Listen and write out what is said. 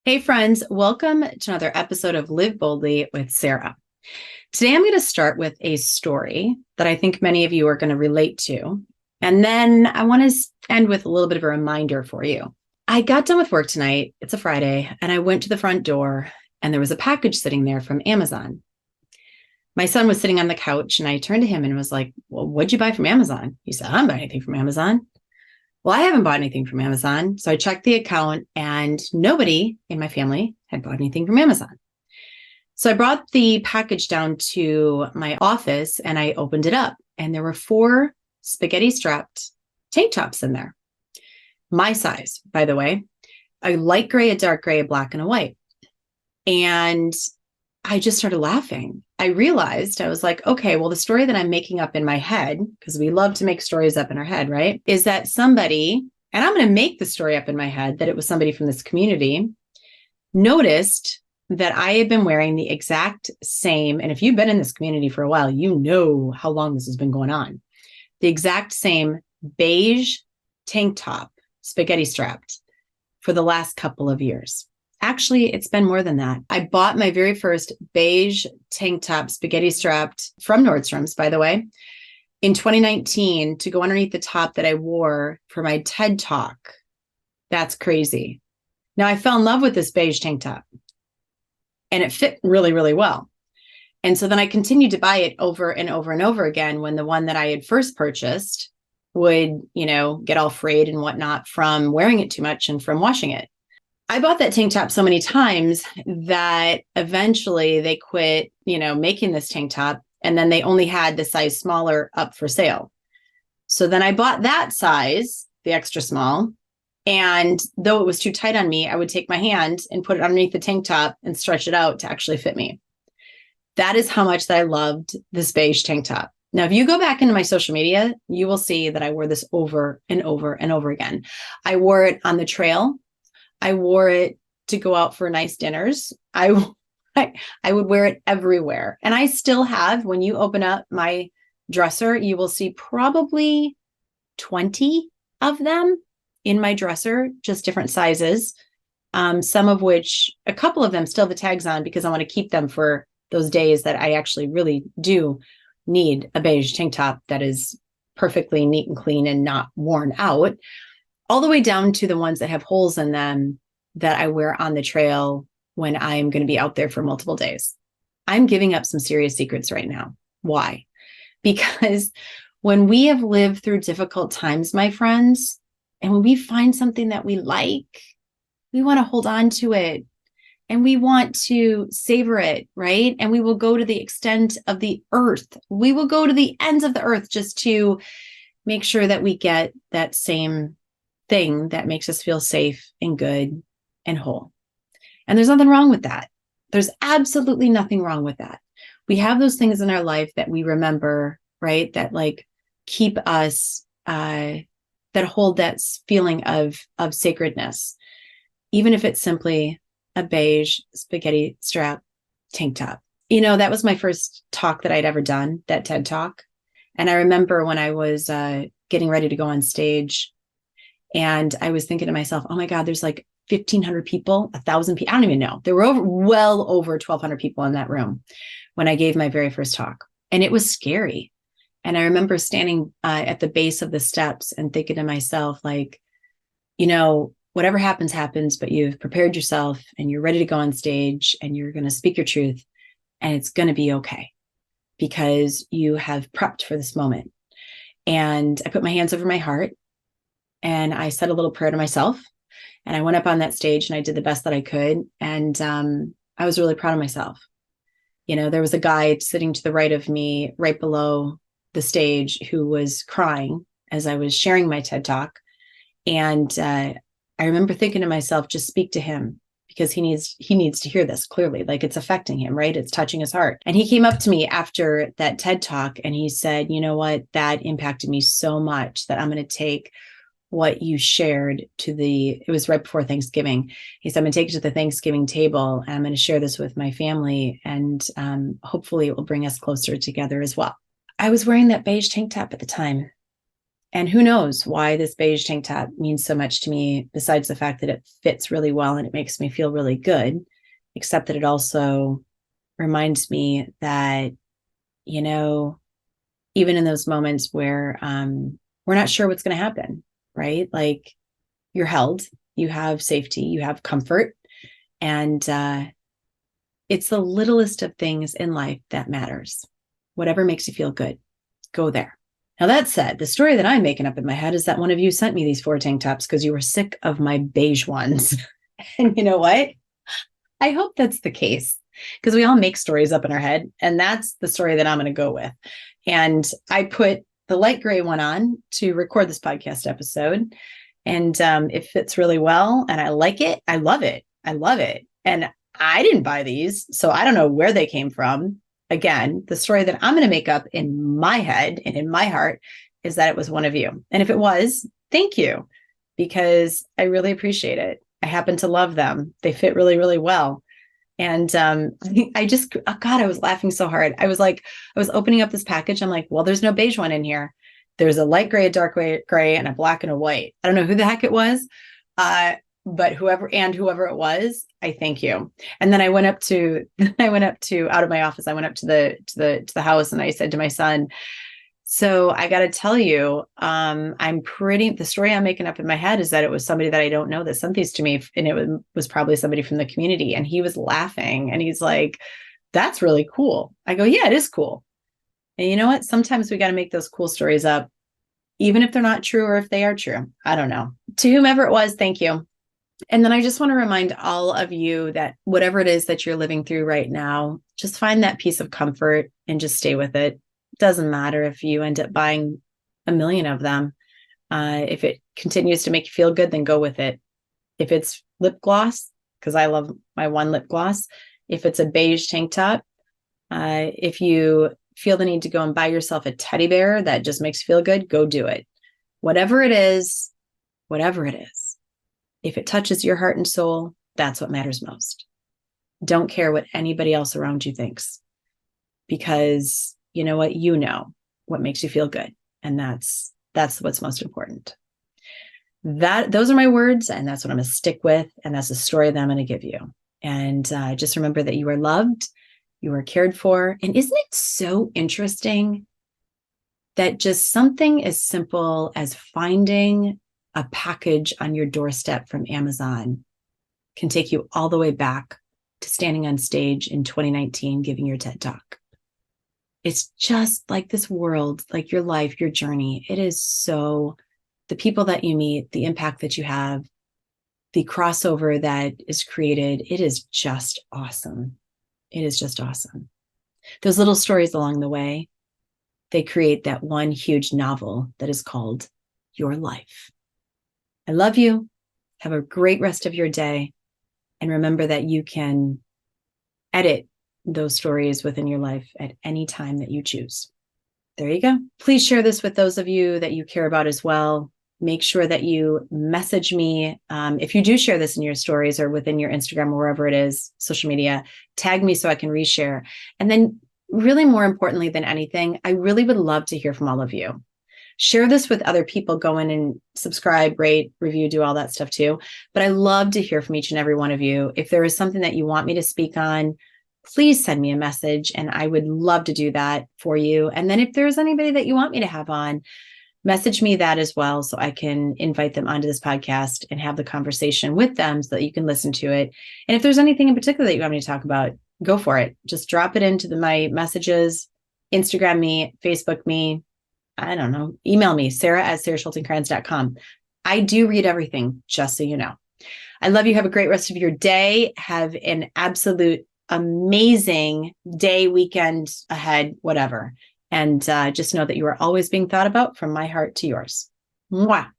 Hey friends, welcome to another episode of Live Boldly with Sara. Today I'm going to start with a story that I think many of you are going to relate to. And then I want to end with a little bit of a reminder for you. I got done with work tonight. It's a Friday, and I went to the front door and there was a package sitting there from Amazon. My son was sitting on the couch and I turned to him and was like, "Well, what'd you buy from Amazon?" He said, "I didn't buy anything from Amazon." Well, I haven't bought anything from Amazon. So I checked the account and nobody in my family had bought anything from Amazon. So I brought the package down to my office and I opened it up and there were 4 spaghetti strapped tank tops in there. My size, by the way, a light gray, a dark gray, a black, and a white. And I just started laughing. I realized I was like, okay, well, the story that I'm making up in my head, because we love to make stories up in our head, right? Is that somebody, and I'm going to make the story up in my head that it was somebody from this community, noticed that I had been wearing the exact same. And if you've been in this community for a while, you know how long this has been going on. The exact same beige tank top, spaghetti strapped, for the last couple of years. Actually, it's been more than that. I bought my very first beige tank top, spaghetti strapped, from Nordstrom's, by the way, in 2019 to go underneath the top that I wore for my TED Talk. That's crazy. Now, I fell in love with this beige tank top and it fit really, really well. And so then I continued to buy it over and over and over again when the one that I had first purchased would, get all frayed and whatnot from wearing it too much and from washing it. I bought that tank top so many times that eventually they quit, making this tank top. And then they only had the size smaller up for sale. So then I bought that size, the extra small. And though it was too tight on me, I would take my hand and put it underneath the tank top and stretch it out to actually fit me. That is how much that I loved this beige tank top. Now, if you go back into my social media, you will see that I wore this over and over and over again. I wore it on the trail. I wore it to go out for nice dinners. I would wear it everywhere. And I still have, when you open up my dresser, you will see probably 20 of them in my dresser, just different sizes. Some of which, a couple of them still have the tags on because I want to keep them for those days that I actually really do need a beige tank top that is perfectly neat and clean and not worn out. All the way down to the ones that have holes in them that I wear on the trail when I am going to be out there for multiple days. I'm giving up some serious secrets right now. Why? Because when we have lived through difficult times, my friends, and when we find something that we like, we want to hold on to it and we want to savor it, right? And we will go to the extent of the earth. We will go to the ends of the earth just to make sure that we get that same thing that makes us feel safe and good and whole. And there's nothing wrong with that. There's absolutely nothing wrong with that. We have those things in our life that we remember, right? That keep us, that hold that feeling of sacredness, even if it's simply a beige spaghetti strap tank top. That was my first talk that I'd ever done, that TED Talk. And I remember when I was getting ready to go on stage, and I was thinking to myself, oh my God, there's 1,500 people, 1,000 people. I don't even know. There were well over 1,200 people in that room when I gave my very first talk. And it was scary. And I remember standing at the base of the steps and thinking to myself, whatever happens, happens, but you've prepared yourself and you're ready to go on stage and you're going to speak your truth and it's going to be okay because you have prepped for this moment. And I put my hands over my heart and I said a little prayer to myself and I went up on that stage and I did the best that I could. And I was really proud of myself. There was a guy sitting to the right of me, right below the stage, who was crying as I was sharing my TED Talk. And I remember thinking to myself, just speak to him because he needs to hear this clearly. It's affecting him, right? It's touching his heart. And he came up to me after that TED Talk and he said, you know what, that impacted me so much that I'm going to take what you shared it was right before Thanksgiving. He said, I'm going to take it to the Thanksgiving table and I'm going to share this with my family. And hopefully it will bring us closer together as well. I was wearing that beige tank top at the time. And who knows why this beige tank top means so much to me, besides the fact that it fits really well and it makes me feel really good, except that it also reminds me that, you know, even in those moments where we're not sure what's going to happen, right? Like you're held, you have safety, you have comfort, and it's the littlest of things in life that matters. Whatever makes you feel good, go there. Now, that said, the story that I'm making up in my head is that one of you sent me these 4 tank tops because you were sick of my beige ones. And you know what? I hope that's the case, because we all make stories up in our head. And that's the story that I'm going to go with. And I put the light gray one on to record this podcast episode. And it fits really well. And I like it. I love it. I love it. And I didn't buy these, so I don't know where they came from. Again, the story that I'm going to make up in my head and in my heart is that it was one of you. And if it was, thank you, because I really appreciate it. I happen to love them. They fit really, really well. And I just, oh God, I was laughing so hard. I was opening up this package. I'm like, well, there's no beige one in here. There's a light gray, a dark gray, and a black and a white. I don't know who the heck it was. But whoever it was, I thank you. And then I went up to out of my office. I went up to the house, and I said to my son, so I got to tell you, the story I'm making up in my head is that it was somebody that I don't know that sent these to me. And it was probably somebody from the community. And he was laughing and he's like, that's really cool. I go, yeah, it is cool. And you know what? Sometimes we got to make those cool stories up, even if they're not true or if they are true. I don't know. To whomever it was, thank you. And then I just want to remind all of you that whatever it is that you're living through right now, just find that piece of comfort and just stay with it. It doesn't matter if you end up buying 1 million of them. If it continues to make you feel good, then go with it. If it's lip gloss, because I love my one lip gloss. If it's a beige tank top, if you feel the need to go and buy yourself a teddy bear that just makes you feel good, go do it. Whatever it is, if it touches your heart and soul, that's what matters most. Don't care what anybody else around you thinks, because you know what? You know what makes you feel good. And that's what's most important. Those are my words, and that's what I'm going to stick with. And that's the story that I'm going to give you. And just remember that you are loved, you are cared for. And isn't it so interesting that just something as simple as finding a package on your doorstep from Amazon can take you all the way back to standing on stage in 2019, giving your TED Talk? It's just like this world, like your life, your journey. It is so, the people that you meet, the impact that you have, the crossover that is created, it is just awesome. It is just awesome. Those little stories along the way, they create that one huge novel that is called your life. I love you. Have a great rest of your day. And remember that you can edit those stories within your life at any time that you choose. There you go. Please share this with those of you that you care about as well. Make sure that you message me. If you do share this in your stories or within your Instagram or wherever it is, social media, tag me so I can reshare. And then really more importantly than anything, I really would love to hear from all of you. Share this with other people. Go in and subscribe, rate, review, do all that stuff too. But I love to hear from each and every one of you. If there is something that you want me to speak on, please send me a message and I would love to do that for you. And then if there's anybody that you want me to have on, message me that as well so I can invite them onto this podcast and have the conversation with them so that you can listen to it. And if there's anything in particular that you want me to talk about, go for it. Just drop it into my messages, Instagram me, Facebook me. I don't know, email me, Sara@SaraSchultenkrans.com. I do read everything, just so you know. I love you. Have a great rest of your day. Have an absolute amazing day, weekend ahead, whatever. And just know that you are always being thought about from my heart to yours. Mwah.